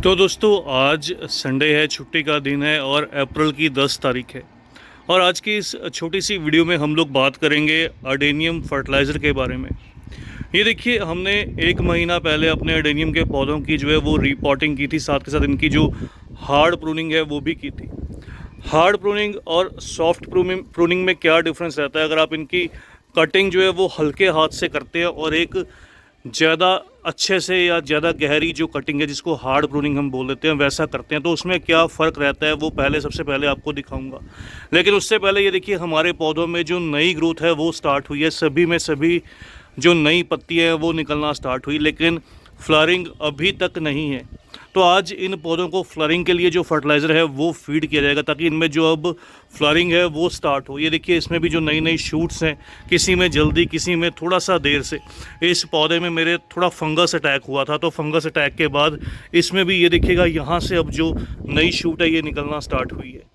तो दोस्तों आज संडे है, छुट्टी का दिन है और अप्रैल की 10 तारीख है। और आज की इस छोटी सी वीडियो में हम लोग बात करेंगे अडेनियम फर्टिलाइज़र के बारे में। ये देखिए, हमने 1 महीना पहले अपने अडेनियम के पौधों की जो है वो रिपोर्टिंग की थी, साथ के साथ इनकी जो हार्ड प्रूनिंग है वो भी की थी। हार्ड प्रूनिंग और सॉफ्ट प्रूनिंग में क्या डिफरेंस रहता है? अगर आप इनकी कटिंग जो है वो हल्के हाथ से करते हैं और एक ज़्यादा अच्छे से या ज़्यादा गहरी जो कटिंग है जिसको हार्ड प्रूनिंग हम बोल देते हैं वैसा करते हैं, तो उसमें क्या फ़र्क रहता है वो सबसे पहले आपको दिखाऊंगा। लेकिन उससे पहले ये देखिए, हमारे पौधों में जो नई ग्रोथ है वो स्टार्ट हुई है। सभी में सभी जो नई पत्तियाँ हैं वो निकलना स्टार्ट हुई, लेकिन फ्लरिंग अभी तक नहीं है। तो आज इन पौधों को फ्लरिंग के लिए जो फर्टिलाइज़र है वो फीड किया जाएगा, ताकि इनमें जो अब फ्लरिंग है वो स्टार्ट हो। ये देखिए, इसमें भी जो नई नई शूट्स हैं, किसी में जल्दी, किसी में थोड़ा सा देर से। इस पौधे में मेरे थोड़ा फंगस अटैक हुआ था, तो फंगस अटैक के बाद इसमें भी ये देखिएगा, यहाँ से अब जो नई शूट है ये निकलना स्टार्ट हुई है।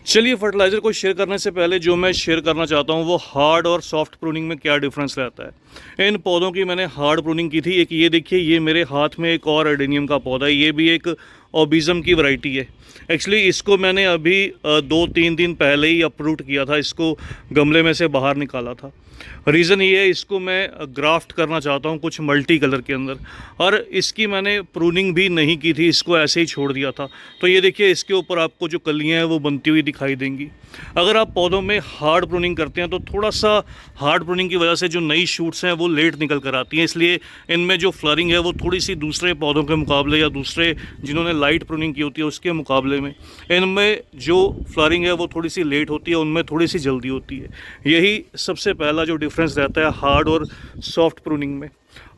चलिए, फर्टिलाइज़र को शेयर करने से पहले जो मैं शेयर करना चाहता हूँ वो हार्ड और सॉफ्ट प्रूनिंग में क्या डिफरेंस रहता है। इन पौधों की मैंने हार्ड प्रूनिंग की थी। एक ये देखिए, ये मेरे हाथ में एक और अडेनियम का पौधा है, ये भी एक ओबिज़म की वैरायटी है। एक्चुअली इसको मैंने अभी 2-3 दिन पहले ही अपरूट किया था, इसको गमले में से बाहर निकाला था। रीज़न ये है, इसको मैं ग्राफ्ट करना चाहता हूँ कुछ मल्टी कलर के अंदर, और इसकी मैंने प्रूनिंग भी नहीं की थी, इसको ऐसे ही छोड़ दिया था। तो ये देखिए, इसके ऊपर आपको जो कलियाँ हैं वो बनती हुई दिखाई देंगी। अगर आप पौधों में हार्ड प्रूनिंग करते हैं तो थोड़ा सा हार्ड प्रूनिंग की वजह से जो नई शूट्स हैं वो लेट निकल कर आती हैं, इसलिए इनमें जो फ्लरिंग है वो थोड़ी सी दूसरे पौधों के मुकाबले या दूसरे जिन्होंने लाइट प्रूनिंग की होती है उसके मुकाबले में इनमें जो फ्लरिंग है वो थोड़ी सी लेट होती है, उनमें थोड़ी सी जल्दी होती है। यही सबसे पहला जो डिफरेंस रहता है हार्ड और सॉफ्ट प्रूनिंग में।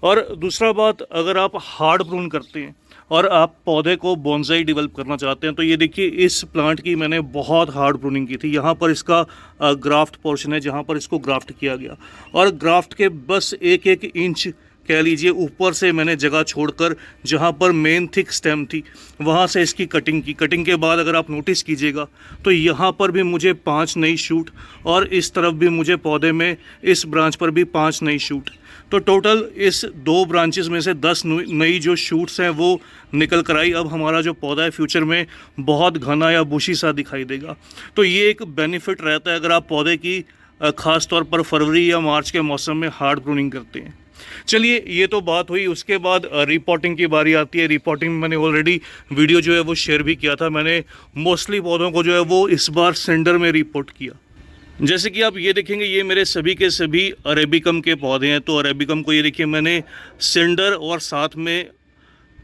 और दूसरा बात, अगर आप हार्ड प्रून करते हैं और आप पौधे को बोनसाई डेवलप करना चाहते हैं, तो ये देखिए, इस प्लांट की मैंने बहुत हार्ड प्रूनिंग की थी। यहाँ पर इसका ग्राफ्ट पोर्शन है जहाँ पर इसको ग्राफ्ट किया गया, और ग्राफ्ट के बस 1-1 इंच कह लीजिए ऊपर से मैंने जगह छोड़कर, जहाँ पर मेन थिक स्टेम थी वहाँ से इसकी कटिंग की। कटिंग के बाद अगर आप नोटिस कीजिएगा तो यहाँ पर भी मुझे 5 नई शूट, और इस तरफ भी मुझे पौधे में इस ब्रांच पर भी 5 नई शूट। तो टोटल इस 2 ब्रांचेस में से 10 नई जो शूट्स हैं वो निकल कर आई। अब हमारा जो पौधा है फ्यूचर में बहुत घना या बुशी सा दिखाई देगा। तो ये एक बेनिफिट रहता है अगर आप पौधे की ख़ास तौर पर फरवरी या मार्च के मौसम में हार्ड प्रूनिंग करते हैं। चलिए, ये तो बात हुई। उसके बाद रिपोर्टिंग की बारी आती है। रिपोर्टिंग में मैंने ऑलरेडी वीडियो जो है वो शेयर भी किया था। मैंने मोस्टली पौधों को जो है वो इस बार सेंडर में रिपोर्ट किया। जैसे कि आप ये देखेंगे, ये मेरे सभी के सभी अरेबिकम के पौधे हैं। तो अरेबिकम को ये देखिए, मैंने सेंडर और साथ में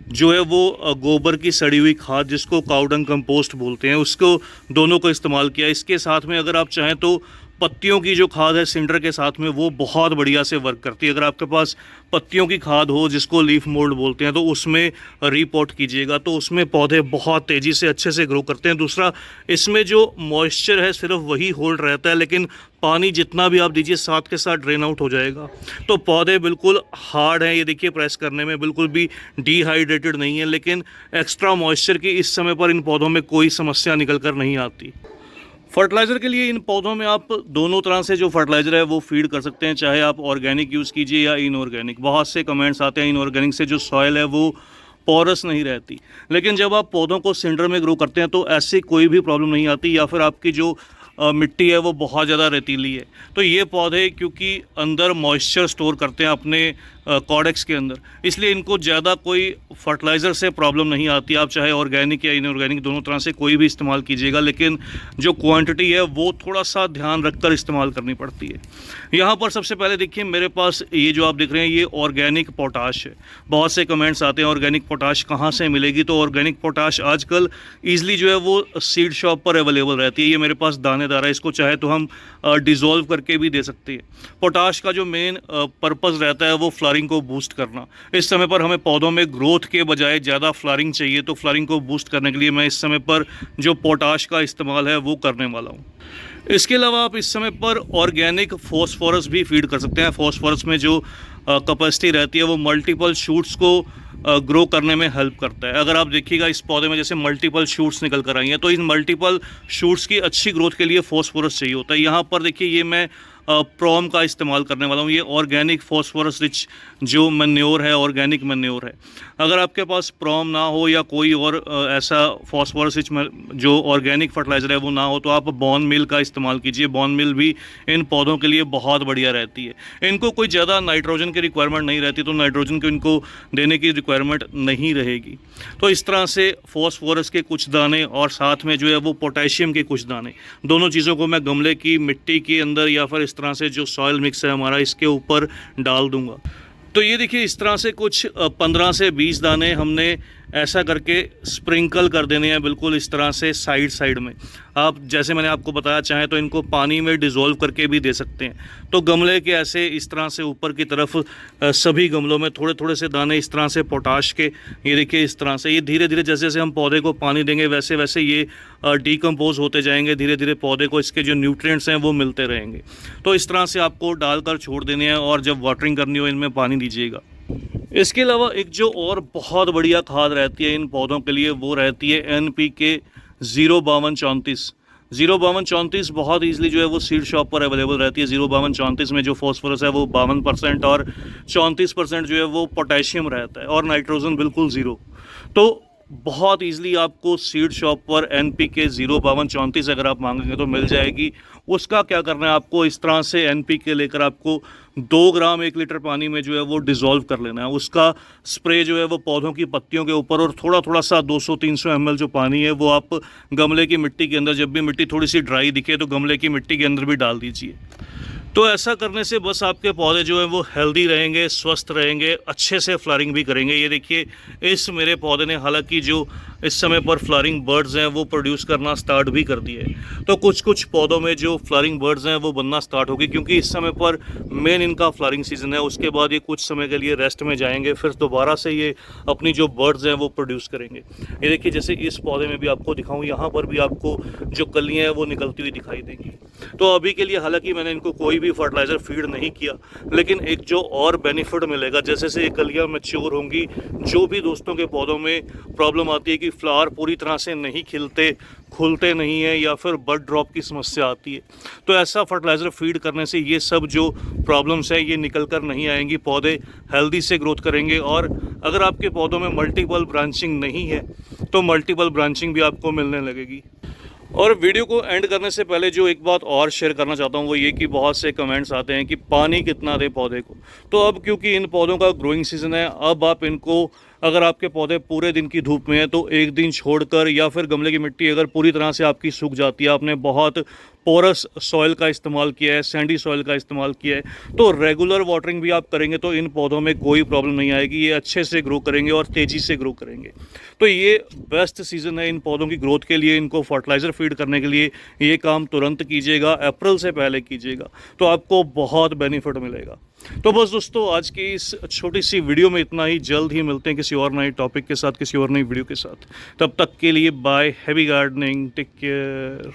जो है वो गोबर की सड़ी हुई खाद, जिसको काउडंग कंपोस्ट बोलते हैं, उसको दोनों को इस्तेमाल किया। इसके साथ में अगर आप चाहें तो पत्तियों की जो खाद है सिंडर के साथ में, वो बहुत बढ़िया से वर्क करती है। अगर आपके पास पत्तियों की खाद हो जिसको लीफ मोल्ड बोलते हैं, तो उसमें रिपोर्ट कीजिएगा, तो उसमें पौधे बहुत तेज़ी से अच्छे से ग्रो करते हैं। दूसरा, इसमें जो मॉइस्चर है सिर्फ वही होल्ड रहता है, लेकिन पानी जितना भी आप दीजिए साथ के साथ ड्रेन आउट हो जाएगा। तो पौधे बिल्कुल हार्ड हैं, ये देखिए, प्रेस करने में बिल्कुल भी डिहाइड्रेटेड नहीं है, लेकिन एक्स्ट्रा मॉइस्चर की इस समय पर इन पौधों में कोई समस्या निकल कर नहीं आती। फर्टिलाइज़र के लिए इन पौधों में आप दोनों तरह से जो फर्टिलाइज़र है वो फीड कर सकते हैं, चाहे आप ऑर्गेनिक यूज़ कीजिए या इनऑर्गेनिक। बहुत से कमेंट्स आते हैं इनऑर्गेनिक से जो सॉइल है वो पोरस नहीं रहती, लेकिन जब आप पौधों को सिंडर में ग्रो करते हैं तो ऐसी कोई भी प्रॉब्लम नहीं आती। या फिर आपकी जो मिट्टी है वो बहुत ज़्यादा रेतीली है, तो ये पौधे क्योंकि अंदर मॉइस्चर स्टोर करते हैं अपने कॉडेक्स के अंदर, इसलिए इनको ज़्यादा कोई फर्टिलाइज़र से प्रॉब्लम नहीं आती। आप चाहे ऑर्गेनिक या इनऑर्गेनिक दोनों तरह से कोई भी इस्तेमाल कीजिएगा, लेकिन जो क्वांटिटी है वो थोड़ा सा ध्यान रखकर इस्तेमाल करनी पड़ती है। यहाँ पर सबसे पहले देखिए, मेरे पास ये जो आप देख रहे हैं ये ऑर्गेनिक पोटाश है। बहुत से कमेंट्स आते हैं ऑर्गेनिक पोटाश कहाँ से मिलेगी, तो ऑर्गेनिक पोटाश आजकल ईजिली जो है वो सीड शॉप पर अवेलेबल रहती है। ये मेरे पास दानेदार है, इसको चाहे तो हम डिज़ोल्व करके भी दे सकते हैं। पोटाश का जो मेन पर्पज़ रहता है वो फ्लरिंग को बूस्ट करना। इस समय पर हमें पौधों में ग्रोथ के बजाय ज़्यादा फ्लरिंग चाहिए, तो फ्लरिंग को बूस्ट करने के लिए मैं इस समय पर जो पोटाश का इस्तेमाल है वो करने वाला हूँ। इसके अलावा आप इस समय पर ऑर्गेनिक फॉस्फोरस भी फीड कर सकते हैं। फॉस्फोरस में जो कैपेसिटी रहती है वो मल्टीपल शूट्स को ग्रो करने में हेल्प करता है। अगर आप देखिएगा इस पौधे में जैसे मल्टीपल शूट्स निकल कर आई हैं, तो इन मल्टीपल शूट्स की अच्छी ग्रोथ के लिए फॉस्फोरस चाहिए होता है। यहाँ पर देखिए, ये मैं प्रॉम का इस्तेमाल करने वाला हूँ। ये ऑर्गेनिक फॉस्फोरस रिच जो मैन्योर है, ऑर्गेनिक मैन्योर है। अगर आपके पास प्रॉम ना हो या कोई और ऐसा फॉस्फोरस रिच जो ऑर्गेनिक फर्टिलाइज़र है वो ना हो, तो आप बॉन मिल का इस्तेमाल कीजिए। बॉन मिल भी इन पौधों के लिए बहुत बढ़िया रहती है। इनको कोई ज़्यादा नाइट्रोजन की रिक्वायरमेंट नहीं रहती, तो नाइट्रोजन को इनको देने की रिक्वायरमेंट नहीं रहेगी। तो इस तरह से फॉस्फोरस के कुछ दाने और साथ में जो है वो पोटेशियम के कुछ दाने, दोनों चीज़ों को मैं गमले की मिट्टी के अंदर या फिर इस तरह से जो सॉइल मिक्स है हमारा, इसके ऊपर डाल दूंगा। तो ये देखिए, इस तरह से कुछ 15 से 20 दाने हमने ऐसा करके स्प्रिंकल कर देने हैं, बिल्कुल इस तरह से साइड साइड में। आप जैसे मैंने आपको बताया, चाहें तो इनको पानी में डिज़ोल्व करके भी दे सकते हैं। तो गमले के ऐसे इस तरह से ऊपर की तरफ सभी गमलों में थोड़े थोड़े से दाने इस तरह से पोटाश के, ये देखिए इस तरह से, ये धीरे धीरे जैसे जैसे हम पौधे को पानी देंगे वैसे वैसे ये डिकम्पोज होते जाएंगे। धीरे धीरे पौधे को इसके जो न्यूट्रिएंट्स हैं वो मिलते रहेंगे। तो इस तरह से आपको डालकर छोड़ देने हैं और जब वाटरिंग करनी हो इनमें पानी दीजिएगा। इसके अलावा एक जो और बहुत बढ़िया खाद रहती है इन पौधों के लिए, वो रहती है NPK 05234। 05234 बहुत ईजिली जो है वो सीड शॉप पर अवेलेबल रहती है। 05234 में जो फॉस्फोरस है वो 52% और 34% जो है वो पोटेशियम रहता है, और नाइट्रोजन बिल्कुल ज़ीरो। तो बहुत ईजिली आपको सीड शॉप पर NPK 05234 अगर आप मांगेंगे तो मिल जाएगी। उसका क्या करना है, आपको इस तरह से NPK लेकर आपको 2 ग्राम 1 लीटर पानी में जो है वो डिज़ोल्व कर लेना है। उसका स्प्रे जो है वो पौधों की पत्तियों के ऊपर, और थोड़ा थोड़ा सा 200-300 ml जो पानी है वो आप गमले की मिट्टी के अंदर, जब भी मिट्टी थोड़ी सी ड्राई दिखे तो गमले की मिट्टी के अंदर भी डाल दीजिए। तो ऐसा करने से बस आपके पौधे जो हैं वो हेल्दी रहेंगे, स्वस्थ रहेंगे, अच्छे से फ्लावरिंग भी करेंगे। ये देखिए, इस मेरे पौधे ने, हालांकि जो इस समय पर फ्लावरिंग बर्ड्स हैं वो प्रोड्यूस करना स्टार्ट भी कर दिए। तो कुछ कुछ पौधों में जो फ्लावरिंग बर्ड्स हैं वो बनना स्टार्ट होगी, क्योंकि इस समय पर मेन इनका फ्लावरिंग सीज़न है। उसके बाद ये कुछ समय के लिए रेस्ट में जाएंगे, फिर दोबारा से ये अपनी जो बर्ड्स हैं वो प्रोड्यूस करेंगे। ये देखिए, जैसे इस पौधे में भी आपको दिखाऊँ, यहाँ पर भी आपको जो कलियाँ हैं वो निकलती हुई दिखाई देंगी। तो अभी के लिए हालांकि मैंने इनको कोई भी फर्टिलाइज़र फीड नहीं किया, लेकिन एक जो और बेनिफिट मिलेगा, जैसे से ये कलियाँ मैच्योर होंगी, जो भी दोस्तों के पौधों में प्रॉब्लम आती है कि फ्लावर पूरी तरह से नहीं खिलते, खुलते नहीं है, या फिर बड ड्रॉप की समस्या आती है, तो ऐसा फर्टिलाइज़र फीड करने से ये सब जो प्रॉब्लम्स हैं ये निकल कर नहीं आएंगी। पौधे हेल्दी से ग्रोथ करेंगे। और अगर आपके पौधों में मल्टीपल ब्रांचिंग नहीं है तो मल्टीपल ब्रांचिंग भी आपको मिलने लगेगी। और वीडियो को एंड करने से पहले जो एक बात और शेयर करना चाहता हूँ वो ये कि बहुत से कमेंट्स आते हैं कि पानी कितना दे पौधे को। तो अब क्योंकि इन पौधों का ग्रोइंग सीज़न है, अब आप इनको, अगर आपके पौधे पूरे दिन की धूप में हैं तो एक दिन छोड़कर, या फिर गमले की मिट्टी अगर पूरी तरह से आपकी सूख जाती है, आपने बहुत पोरस सॉइल का इस्तेमाल किया है, सैंडी सॉइल का इस्तेमाल किया है, तो रेगुलर वाटरिंग भी आप करेंगे तो इन पौधों में कोई प्रॉब्लम नहीं आएगी। ये अच्छे से ग्रो करेंगे और तेज़ी से ग्रो करेंगे। तो ये बेस्ट सीज़न है इन पौधों की ग्रोथ के लिए। इनको फर्टिलाइज़र फीड करने के लिए ये काम तुरंत कीजिएगा, अप्रैल से पहले कीजिएगा, तो आपको बहुत बेनिफिट मिलेगा। तो बस दोस्तों, आज की इस छोटी सी वीडियो में इतना ही। जल्द ही मिलते हैं किसी और नए टॉपिक के साथ, किसी और नई वीडियो के साथ। तब तक के लिए bye, happy gardening, take care.